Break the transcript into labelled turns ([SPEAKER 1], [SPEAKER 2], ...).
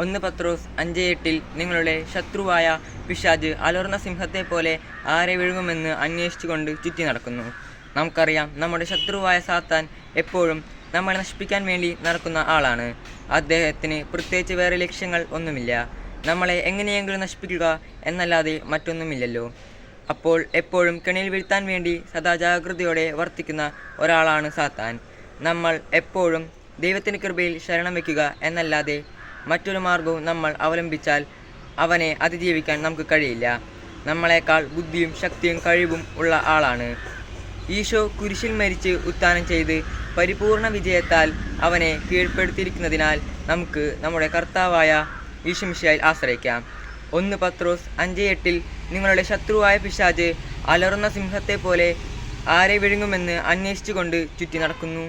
[SPEAKER 1] 1 പത്രോസ് 5:8 നിങ്ങളുടെ ശത്രുവായ പിശാച് അലറുന്ന സിംഹത്തെപ്പോലെ ആരെ വിഴുങ്ങുമെന്ന് അന്വേഷിച്ചുകൊണ്ട് ചുറ്റി നടക്കുന്നു. നമുക്കറിയാം, നമ്മുടെ ശത്രുവായ സാത്താൻ എപ്പോഴും നമ്മളെ നശിപ്പിക്കാൻ വേണ്ടി നടക്കുന്ന ആളാണ്. അദ്ദേഹത്തിന് പ്രത്യേകിച്ച് വേറെ ലക്ഷ്യങ്ങൾ ഒന്നുമില്ല. നമ്മളെ എങ്ങനെയെങ്കിലും നശിപ്പിക്കുക എന്നല്ലാതെ മറ്റൊന്നുമില്ലല്ലോ. അപ്പോൾ എപ്പോഴും കെണിയിൽ വീഴ്ത്താൻ വേണ്ടി സദാ ജാഗ്രതയോടെ വർത്തിക്കുന്ന ഒരാളാണ് സാത്താൻ. നമ്മൾ എപ്പോഴും ദൈവത്തിൻ്റെ കൃപയിൽ ശരണം വയ്ക്കുക എന്നല്ലാതെ മറ്റൊരു മാർഗവും നമ്മൾ അവലംബിച്ചാൽ അവനെ അതിജീവിക്കാൻ നമുക്ക് കഴിയില്ല. നമ്മളെക്കാൾ ബുദ്ധിയും ശക്തിയും കഴിവും ഉള്ള ആളാണ്. ഈശോ കുരിശിൽ മരിച്ച് ഉത്ഥാനം ചെയ്ത് പരിപൂർണ വിജയത്താൽ അവനെ കീഴ്പ്പെടുത്തിയിരിക്കുന്നതിനാൽ നമുക്ക് നമ്മുടെ കർത്താവായ ഈശോമിശിഹായിൽ ആശ്രയിക്കാം. 1 പത്രോസ് 5:8 നിങ്ങളുടെ ശത്രുവായ പിശാച് അലറുന്ന സിംഹത്തെപ്പോലെ ആരെ വിഴുങ്ങുമെന്ന് അന്വേഷിച്ചുകൊണ്ട് ചുറ്റി നടക്കുന്നു.